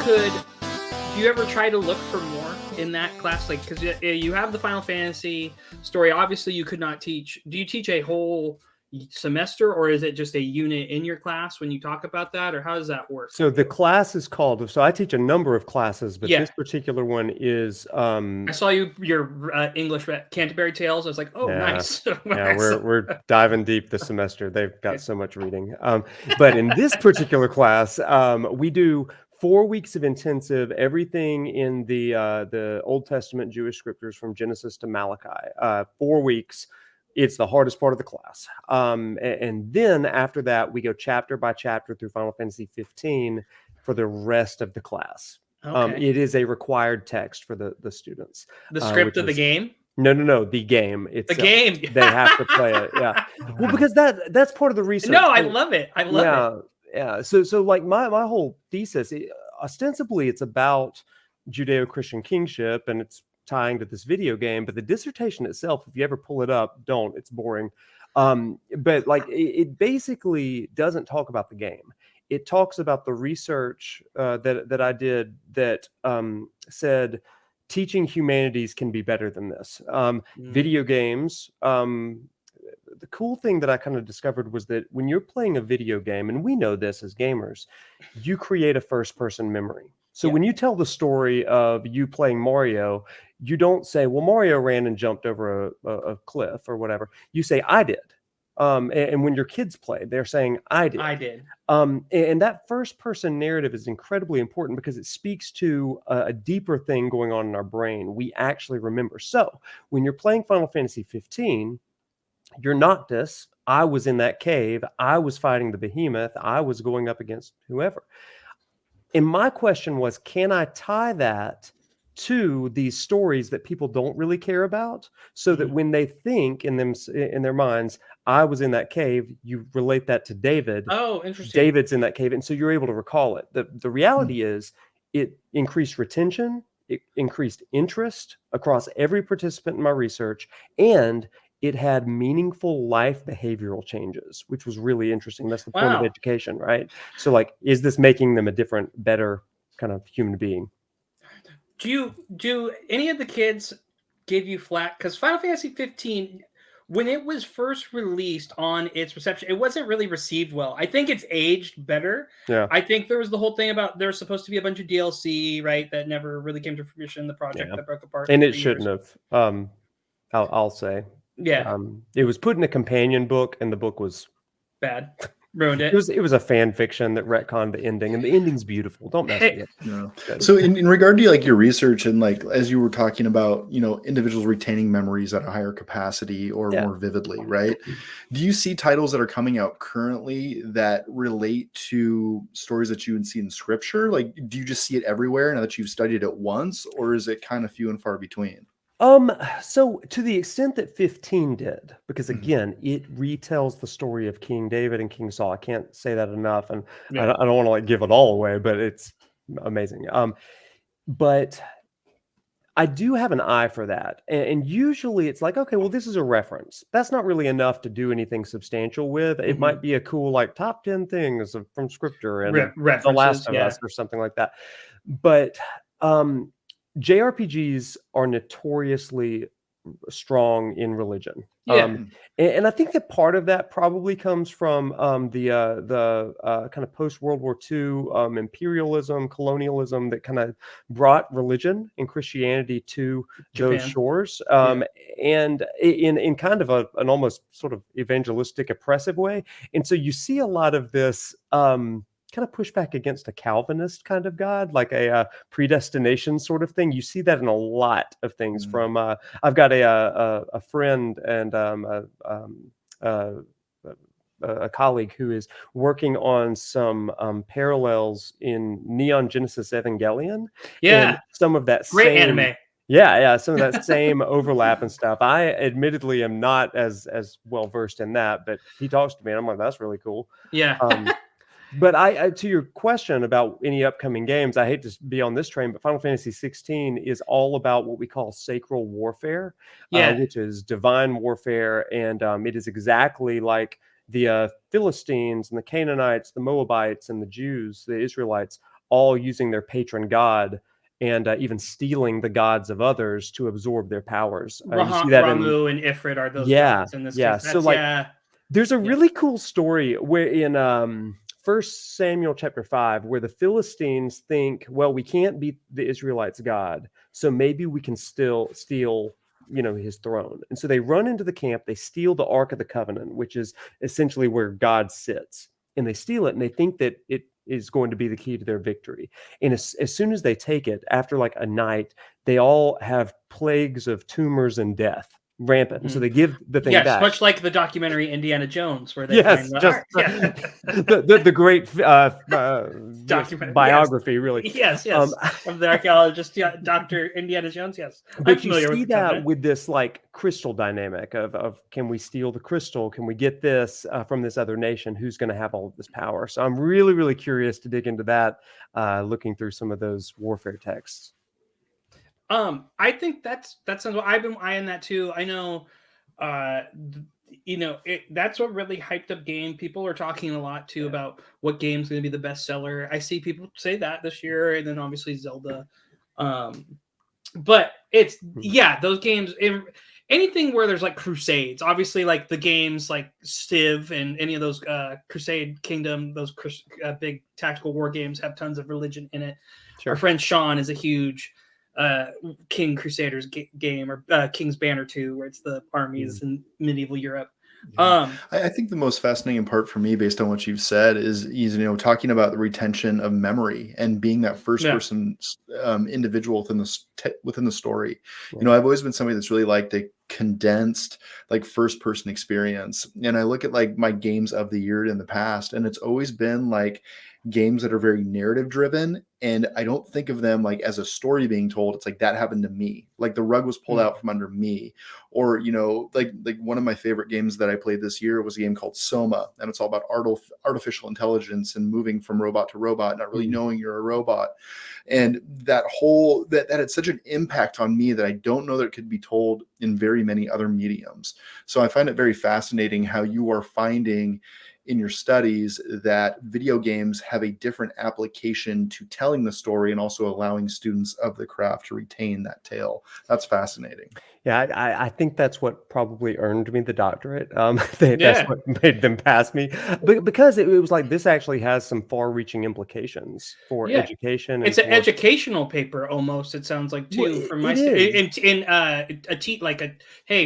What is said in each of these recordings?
could, do you ever try to look for more in that class? Like, because you have the Final Fantasy story. Obviously, you could not teach. Do you teach a whole semester, or is it just a unit in your class when you talk about that, or how does that work? So the class is called, so I teach a number of classes, but Yeah. this particular one is I saw your English Canterbury Tales. I was like, oh, yeah, nice. yeah, we're diving deep this semester. They've got so much reading. But in this particular class, we do 4 weeks of intensive, everything in the Old Testament Jewish scriptures from Genesis to Malachi. 4 weeks. It's the hardest part of the class. And then after that, we go chapter by chapter through Final Fantasy 15 for the rest of the class. Okay. It is a required text for the students. The script of the game? No, the game. It's the game. They have to play it. Yeah. Well, because that's part of the research. No, I love it. I love it. Yeah. So like my whole thesis, ostensibly, it's about Judeo-Christian kingship, and it's tying to this video game, but the dissertation itself, if you ever pull it up, don't, it's boring. But like it basically doesn't talk about the game. It talks about the research that I did that said teaching humanities can be better than this. Video games, the cool thing that I kind of discovered was that when you're playing a video game, and we know this as gamers, you create a first-person memory. So when you tell the story of you playing Mario, you don't say, well, Mario ran and jumped over a cliff or whatever. You say, I did. And when your kids play, they're saying, I did. I did. And that first person narrative is incredibly important because it speaks to a deeper thing going on in our brain. We actually remember. So when you're playing Final Fantasy 15, you're Noctis. I was in that cave. I was fighting the behemoth. I was going up against whoever. And my question was, can I tie that to these stories that people don't really care about, so that when they think in their minds, I was in that cave, you relate that to David. Oh, interesting. David's in that cave, and so you're able to recall it. The reality is it increased retention, it increased interest across every participant in my research, and it had meaningful life behavioral changes, which was really interesting. That's the point of education, right? So like, is this making them a different, better kind of human being? Do any of the kids give you flack? Because Final Fantasy 15, when it was first released on its reception, it wasn't really received well. I think it's aged better. Yeah. I think there was the whole thing about there's supposed to be a bunch of DLC, right, that never really came to fruition. The project that broke apart. And it shouldn't have. I'll say. Yeah. It was put in a companion book, and the book was bad. Ruined it. It was a fan fiction that retconned the ending, and the ending's beautiful. Don't mess with it. No. So in regard to like your research, and like as you were talking about, individuals retaining memories at a higher capacity or more vividly, right? Do you see titles that are coming out currently that relate to stories that you would see in scripture? Like, do you just see it everywhere now that you've studied it once, or is it kind of few and far between? So to the extent that 15 did, because again, it retells the story of King David and King Saul. I can't say that enough, and I don't want to like give it all away, but it's amazing. But I do have an eye for that, and usually it's like, okay, well, this is a reference. That's not really enough to do anything substantial with. It might be a cool like top 10 things from scripture and The Last of Us or something like that. But JRPGs are notoriously strong in religion. And I think that part of that probably comes from the kind of post World War II imperialism, colonialism that kind of brought religion and Christianity to Japan. Those shores, and in kind of an almost sort of evangelistic, oppressive way. And so you see a lot of this kind of push back against a Calvinist kind of God, like a predestination sort of thing. You see that in a lot of things. From I've got a friend and a colleague who is working on some parallels in Neon Genesis Evangelion. And some of that great anime. Some of that same overlap and stuff. I admittedly am not as well versed in that, but he talks to me and I'm like, that's really cool. Yeah. But I to your question about any upcoming games, I hate to be on this train, but Final Fantasy 16 is all about what we call sacral warfare, which is divine warfare. And it is exactly like the Philistines and the Canaanites, the Moabites and the Jews, the Israelites, all using their patron god and even stealing the gods of others to absorb their powers. You see that Ramu and Ifrit are those yeah, gods in this yeah. case. So That's, like, yeah. there's a Yeah. really cool story where in 1 Samuel chapter 5, where the Philistines think, well, we can't beat the Israelites' God, so maybe we can still steal, his throne. And so they run into the camp, they steal the Ark of the Covenant, which is essentially where God sits, and they steal it, and they think that it is going to be the key to their victory. And as soon as they take it, after like a night, they all have plagues of tumors and death rampant. And so they give the thing back. Much like the documentary Indiana Jones, where they yes, find the just the great documentary biography, yes. really. Yes, of the archaeologist, Dr. Indiana Jones. Yes, but you see that with this like crystal dynamic of can we steal the crystal? Can we get this from this other nation? Who's going to have all of this power? So I'm really, really curious to dig into that, looking through some of those warfare texts. I think that sounds. I've been eyeing that too. I know, that's what really hyped up game. People are talking a lot too about what game's going to be the best seller. I see people say that this year, and then obviously Zelda. But it's those games. Anything where there's like crusades, obviously like the games like Civ and any of those Crusade Kingdom, those big tactical war games have tons of religion in it. Sure. Our friend Sean is a huge King Crusaders game, or King's Banner 2, where it's the armies in medieval Europe. Yeah. I think the most fascinating part for me, based on what you've said, is talking about the retention of memory and being that first person individual within the story. Yeah. I've always been somebody that's really liked a condensed like first person experience, and I look at like my games of the year in the past, and it's always been like games that are very narrative driven, and I don't think of them like as a story being told. It's like that happened to me, like the rug was pulled out from under me. Or like one of my favorite games that I played this year was a game called Soma, and it's all about artificial intelligence and moving from robot to robot, not really knowing you're a robot. And that had such an impact on me that I don't know that it could be told in very many other mediums. So I find it very fascinating how you are finding in your studies that video games have a different application to telling the story and also allowing students of the craft to retain that tale. That's fascinating. Yeah, I think that's what probably earned me the doctorate. That's what made them pass me. But because it was like, this actually has some far-reaching implications for education. It's an educational paper almost, it sounds like, too. From my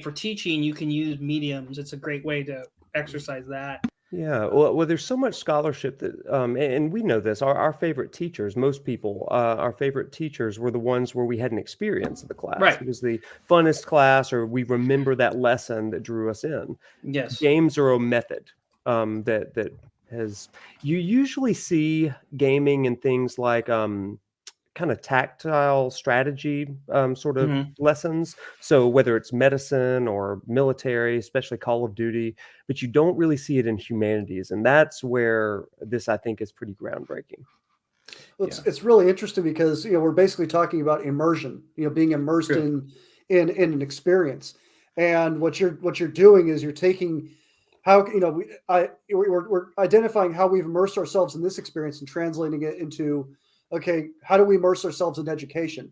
for teaching, you can use mediums. It's a great way to exercise that. Yeah, well, there's so much scholarship that, and we know this. Our favorite teachers, most people, our favorite teachers were the ones where we had an experience of the class. Right. It was the funnest class, or we remember that lesson that drew us in. Yes. Games are a method that has. You usually see gaming in things like kind of tactile strategy sort of lessons. So whether it's medicine or military, especially Call of Duty, but you don't really see it in humanities. And that's where this, I think, is pretty groundbreaking. Well, it's really interesting because, we're basically talking about immersion, being immersed in an experience. And what you're doing is you're taking how, we're identifying how we've immersed ourselves in this experience and translating it into, okay, how do we immerse ourselves in education?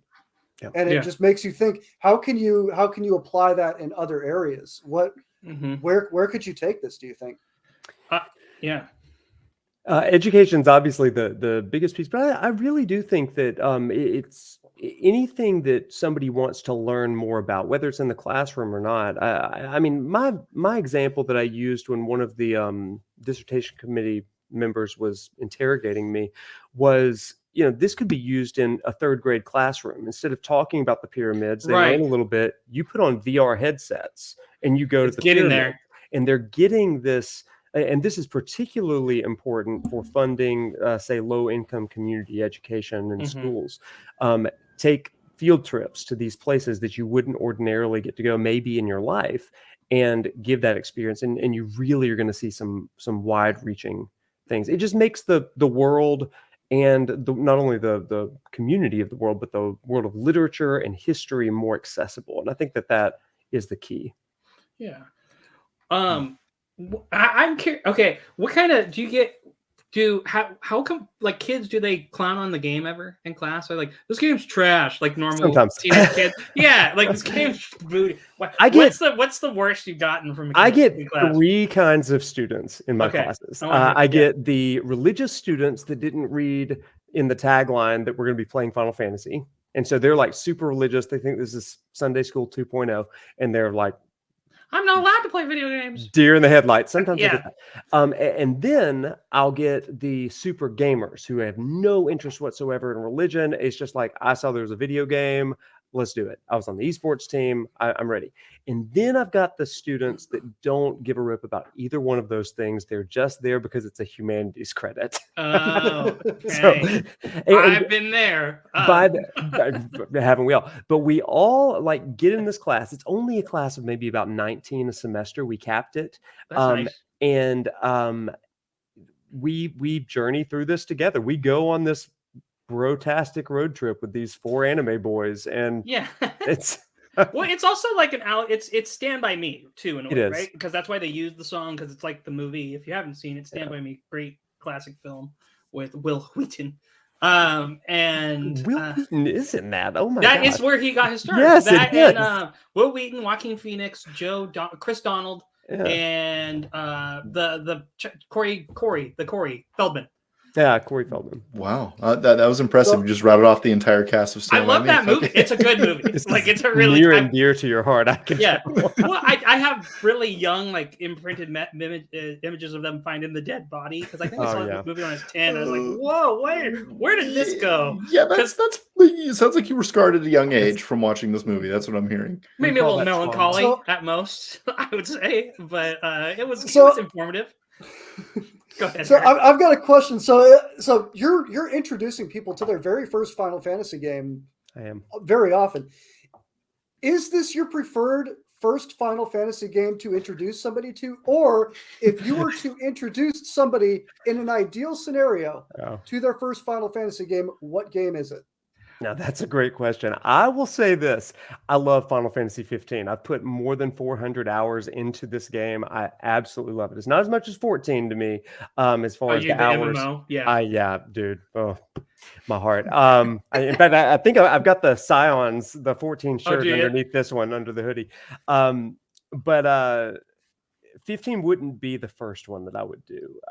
Yeah. And it just makes you think, how can you apply that in other areas? Where could you take this, do you think? Education's obviously the biggest piece, but I really do think that it's anything that somebody wants to learn more about, whether it's in the classroom or not. I mean, my example that I used when one of the dissertation committee members was interrogating me was, this could be used in a third grade classroom. Instead of talking about the pyramids, they learn a little bit. You put on VR headsets and you go to the pyramid, there, and they're getting this. And this is particularly important for funding, say, low-income community education in schools. Take field trips to these places that you wouldn't ordinarily get to go, maybe in your life, and give that experience. And you really are going to see some wide-reaching things. It just makes the world and not only the community of the world, but the world of literature and history more accessible. And I think that is the key. Yeah. I'm curious. Okay, what kind of do how come like kids, do they clown on the game ever in class? Or like, this game's trash, like normal Sometimes. teenage kids? Yeah, like this game's booty. What's the worst you've gotten from a kid I get in class? 3 kinds of students in my Okay. classes. I I get the religious students that didn't read in the tagline that we're going to be playing Final Fantasy. And so they're like super religious. They think this is Sunday School 2.0. And they're like, I'm not allowed to play video games. deer in the headlights. Sometimes I Yeah. get that. And then I'll get the super gamers who have no interest whatsoever in religion. It's just like, I saw there was a video game. Let's do it. I was on the esports team. I'm ready. And then I've got the students that don't give a rip about either one of those things. They're just there because it's a humanities credit. Oh, okay. So, I've been there. Haven't we all? But we all like get in this class. It's only a class of maybe about 19 a semester. We capped it. That's nice. And we journey through this together. We go on this brotastic road trip with these 4 anime boys, and Yeah. it's Well, it's also like it's Stand By Me too, in a It way, is. right? Because that's why they use the song, because it's like the movie. If you haven't seen it, Stand Yeah. By Me, great classic film with Will Wheaton. And Will Wheaton is in that. Oh my that god. is where he got his start. Yes, it That is. and Will Wheaton, Joaquin Phoenix, Chris Donald, Yeah. and Corey Feldman. Yeah, Corey Feldman. Wow, that was impressive. You just routed off the entire cast of I Stand By love Me. that movie. Okay. It's a good movie. This Like, is it's a really near and dear to your heart. I can yeah. tell. Well, I have really young, like, imprinted images of them finding the dead body, because I think I Oh, saw yeah. this movie when I was 10. I was like, whoa, where did this go? Yeah, that's it sounds like you were scarred at a young age from watching this movie. That's what I'm hearing. Maybe a call little that trauma. melancholy So- at most, I would say, but it was informative. Go ahead. So Eric. I've got a question. So you're introducing people to their very first Final Fantasy game I am. very often. Is this your preferred first Final Fantasy game to introduce somebody to? Or if you were to introduce somebody in an ideal scenario Oh. to their first Final Fantasy game, what game is it? Now, that's a great question. I will say this. I love Final Fantasy 15. I've put more than 400 hours into this game. I absolutely love it. It's not as much as 14 to me, as far as the hours. MMO? Yeah. Yeah, dude. Oh, my heart. In fact, I think I've got the Scions, the 14 shirt do you? underneath this one, under the hoodie. But 15 wouldn't be the first one that I would do.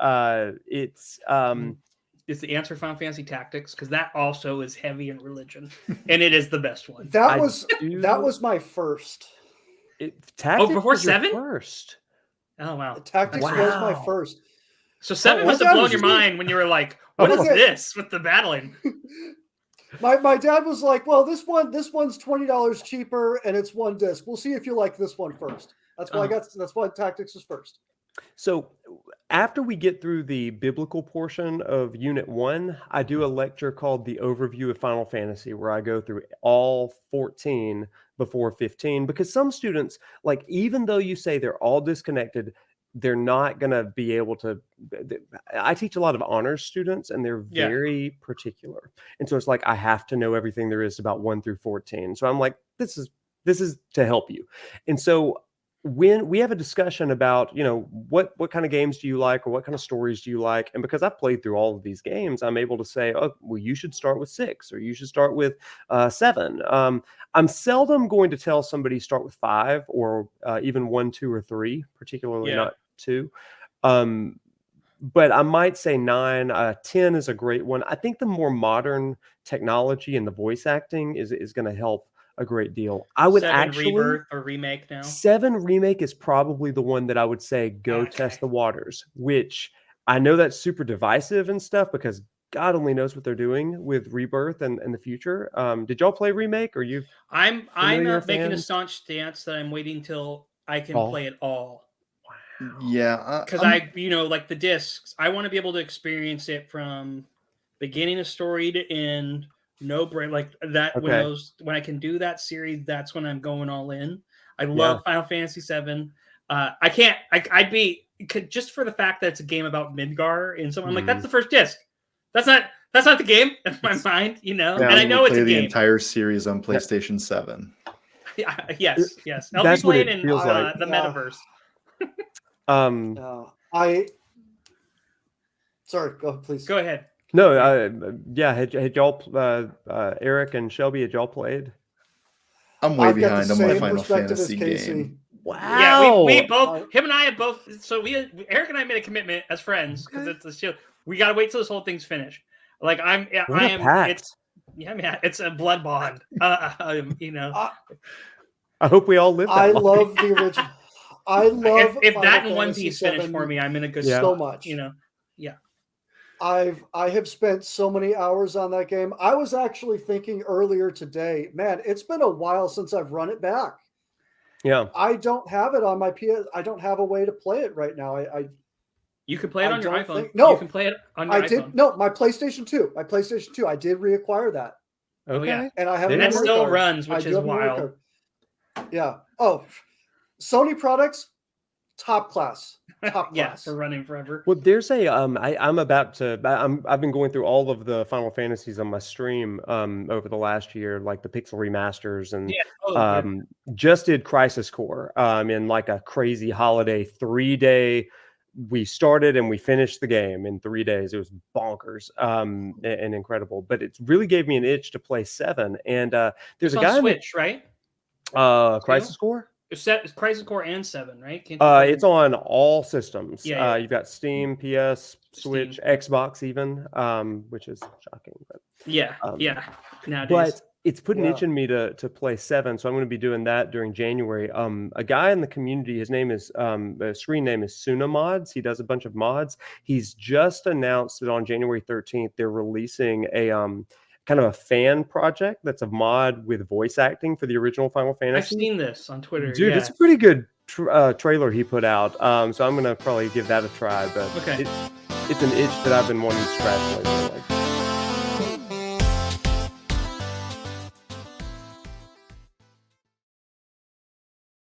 Is the answer Final Fantasy Tactics? Because that also is heavy in religion, and it is the best one. That was my first. Tactics before was your 7? first. Oh wow! Tactics was my Wow. first. So 7 Oh, must my have dad blown was your just- mind when you were like, "What is Okay. this with the battling?" My dad was like, "Well, this one's $20 cheaper, and it's 1 disc. We'll see if you like this one first." That's why that's why Tactics was first. So after we get through the biblical portion of Unit 1, I do a lecture called The Overview of Final Fantasy, where I go through all 14 before 15, because some students, like, even though you say they're all disconnected, they're not going to be able to. I teach a lot of honors students, and they're Yeah. very particular. And so it's like, I have to know everything there is about 1 through 14. So I'm like, this is to help you. And so when we have a discussion about, what kind of games do you like, or what kind of stories do you like? And because I've played through all of these games, I'm able to say, oh, well, you should start with 6, or you should start with 7. I'm seldom going to tell somebody start with 5, or even 1, 2, or 3, particularly not 2. But I might say 9. 10 is a great one. I think the more modern technology and the voice acting is going to help a great deal. I would 7 actually Rebirth or remake now. 7 remake is probably the one that I would say go test the waters, which I know that's super divisive and stuff, because God only knows what they're doing with Rebirth and the future. Did y'all play remake, or you? I'm familiar making a fans? staunch stance that I'm waiting till I can All? play it all. Yeah, Because like the discs, I want to be able to experience it from beginning of story to end. No break, like that. Okay. When I can do that series, that's when I'm going all in. I love Final Fantasy 7. I can't. I'd be just for the fact that it's a game about Midgar, and so I'm like, that's the first disc. That's not the game in my mind, Yeah, and I know it's play a the game. entire series on PlayStation 7. Yes. I'll That's be what it playing in feels like. the metaverse. No, Sorry, go please. Go ahead. No, yeah. Had y'all, Eric and Shelby, had y'all played? I'm way I've got behind the on my same Final perspective as Fantasy Casey. game. Wow. Yeah, we both, him and I have both. So Eric and I made a commitment as friends because it's a shield. We got to wait till this whole thing's finished. Like I am. Pact. It's a blood bond. You know. I hope we all live. I long. love the original. I love if Final that and One Fantasy Piece finish VII for me, I'm in a good Yeah. so spot. much. You know. Yeah. I have spent so many hours on that game. I was actually thinking earlier today, man, it's been a while since I've run it back. Yeah. I don't have it on my PS. I don't have a way to play it right now. You can play it on your iPhone. No, you can play it on your iPhone. did. No, my PlayStation 2. My PlayStation 2. I did reacquire that. Oh, yeah. And I have And a that memory still card. runs, I which do is have a memory wild. card. Yeah. Oh, Sony products, top class. Top Yeah, class. for running forever. Well, there's a I'm about to. I've been going through all of the Final Fantasies on my stream over the last year, like the pixel remasters, and just did Crisis Core in like a crazy holiday 3-day. We started and we finished the game in 3 days. It was bonkers and incredible. But it really gave me an itch to play 7. And there's it's a on guy Switch, right? Crisis Core. It's Crisis Core and 7, right? It's on all systems. Yeah. You've got Steam, PS, Switch, Xbox, even, which is shocking. But yeah. Nowadays, but it's put an itch in me to play 7, so I'm going to be doing that during January. A guy in the community, his name is the screen name is Suna Mods. He does a bunch of mods. He's just announced that on January 13th they're releasing a kind of a fan project that's a mod with voice acting for the original Final Fantasy. I've seen this on Twitter. Dude, it's a pretty good trailer he put out. So I'm going to probably give that a try. But it's an itch that I've been wanting to scratch lately. Like,